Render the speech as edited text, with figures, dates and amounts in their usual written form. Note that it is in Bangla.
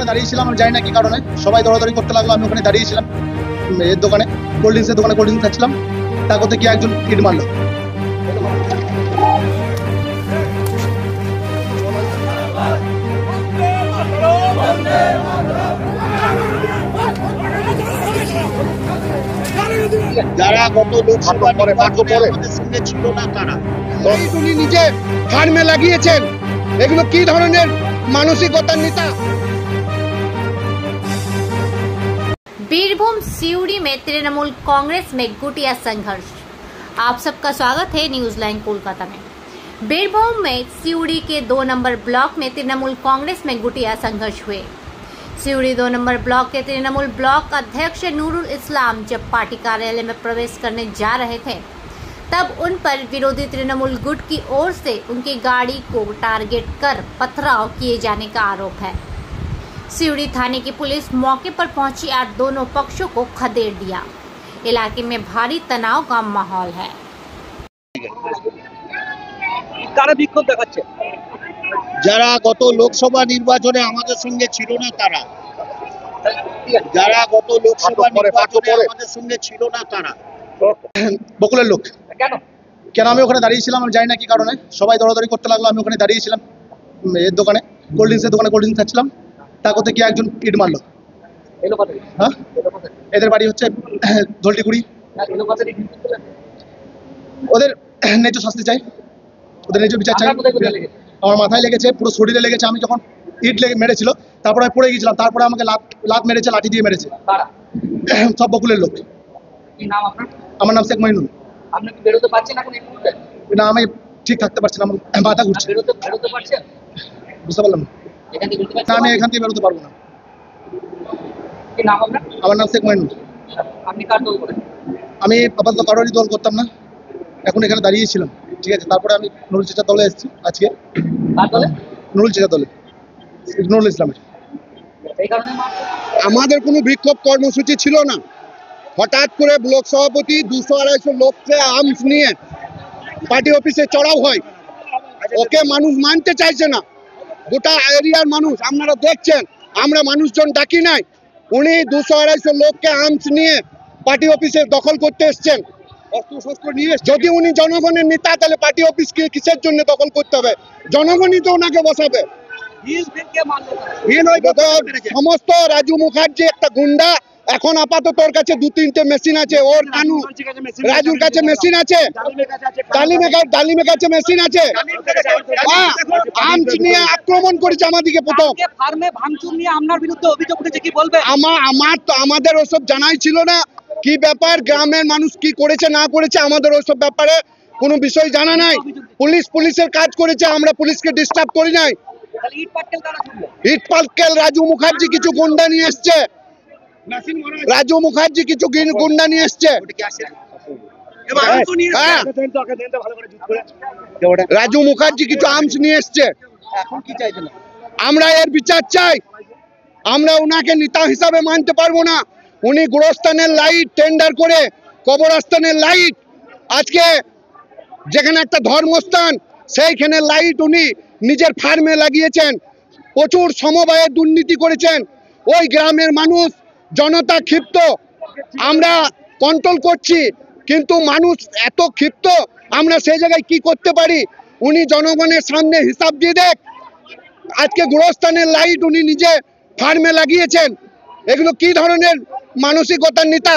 দাঁড়িয়েছিলাম, আমি জানি না কি কারণে সবাই দৌড়াদৌড়ি করতে লাগলো। আমি ওখানে দাঁড়িয়েছিলাম এর দোকানে, কোল্ড ড্রিঙ্কসের দোকানে কোল্ড ড্রিঙ্কস খাচ্ছিলাম। তা করতে কি একজন ইট মারলো। যারা গত লোকসভা নির্বাচনে সঙ্গে ছিল না তারা উনি নিজে ফার্মে লাগিয়েছেন। এগুলো কি ধরনের মানসিকতার নেতা? बीरभूम सिउड़ी में तृणमूल कांग्रेस में गुटिया संघर्ष। आप सबका स्वागत है न्यूज लाइन कोलकाता में। बीरभूम में सिउड़ी के 2 नंबर ब्लॉक में तृणमूल कांग्रेस में गुटिया संघर्ष हुए। सिउड़ी 2 नंबर ब्लॉक के तृणमूल ब्लॉक अध्यक्ष नूरुल इस्लाम जब पार्टी कार्यालय में प्रवेश करने जा रहे थे, तब उन पर विरोधी तृणमूल गुट की ओर से उनकी गाड़ी को टारगेट कर पथराव किए जाने का आरोप है। सिउड़ी थाने की पुलिस मौके पर पहुंची और दोनों पक्षों को खदेड़ दिया। इलाके में भारी तनाव का माहौल है। যারা গত লোকসভা নির্বাচনে আমাদের সঙ্গে ছিল না তারা বকুলের লোক। কেন আমি ওখানে দাঁড়িয়েছিলাম, আমি জানি না কি কারণে সবাই দৌড়াদৌড়ি করতে লাগলো। আমি ওখানে দাঁড়িয়েছিলাম এর দোকানে, কোল্ড ড্রিঙ্কসের দোকানে কোল্ড ড্রিঙ্কস খাচ্ছিলাম। তা করতে কি একজন ইট মারলো। হ্যাঁ, এদের বাড়ি হচ্ছে ধলটিগুড়ি। ওদের ন্যায্য শাস্তি চাই, ওদের ন্যায্য বিচার চাই। আমার মাথায় লেগেছে, পুরো শরীরে লেগেছে। আমি যখন ইট মেরেছিল তারপরে আমি পড়ে গেছিলাম, তারপরে আমাকে লাত মেরেছে, লাঠি দিয়ে মেরেছে। সব বকুলের লোক। আমার নাম শেখ মইনুল। না, আমি ঠিক থাকতে পারছি না, আমার মাথা ঘুরছে। বুঝতে পারলাম না, আমি এখান থেকে বেরোতে পারবো না। আমার নাম শেখ মইনুল। আমি আপাতত কারোরই দল করতাম না, এখন এখানে দাঁড়িয়েছিলাম, ঠিক আছে। তারপরে আমি নুরুল চেচার দলে এসেছি আজকে। নুরুল চেচার দলে, নুরুল ইসলামের। আমাদের কোনো বিক্ষোভ কর্মসূচি ছিল না। হঠাৎ করে ব্লক সভাপতি 200-250 লোককে আর্মস নিয়ে পার্টি অফিসে চড়াও হয়। ওকে মানুষ মানতে চাইছে না, গোটা এরিয়ার মানুষ। আপনারা দেখছেন, আমরা মানুষজন ডাকি নাই। উনি 200-250 লোককে আর্মস নিয়ে পার্টি অফিসে দখল করতে এসছেন। যদি উনি জনগণের নেতা, তাহলে পার্টি অফিসকে কিসের জন্য দখল করতে হবে? জনগণই তো ওনাকে বসাবে। সমস্ত রাজু মুখার্জি একটা গুন্ডা। এখন আপাতত ওর কাছে 2-3টে মেশিন আছে। ওর কানু রাজুর কাছে মেশিন আছে, ডালিমের কাছে মেশিন আছে। আর্মস নিয়ে আক্রমণ করেছে আমাদেরকে। প্রথম আমাদের ওসব জানাই ছিল না। কি ব্যাপার, গ্রামের মানুষ কি করেছে না করেছে, আমাদের ওইসব ব্যাপারে কোনো বিষয় জানা নাই। পুলিশের কাজ করেছে, আমরা পুলিশকে ডিস্টার্ব করি নাই। ইট পাটকেল রাজু মুখার্জি কিছু গুন্ডা নিয়ে এসছে। রাজু মুখার্জি কিছু আর্মস নিয়ে এসছে। আমরা এর বিচার চাই। আমরা ওনাকে নেতা হিসাবে মানতে পারবো না। উনি গোরস্থানের লাইট টেন্ডার করে, কবরস্থানের লাইট, আজকে যেখানে একটা ধর্মস্থান সেইখানে লাইট উনি নিজের ফার্মে লাগিয়েছেন। প্রচুর সমবায়ে দুর্নীতি করেছেন। ওই গ্রামের মানুষ, জনতা ক্ষিপ্ত। আমরা কন্ট্রোল করছি, কিন্তু মানুষ এত ক্ষিপ্ত, আমরা সেই জায়গায় কি করতে পারি? উনি জনগণের সামনে হিসাব দিয়ে দেখ। আজকে গোরস্থানের লাইট উনি নিজে ফার্মে লাগিয়েছেন। এগুলো কি ধরনের মানসিকতার নেতা?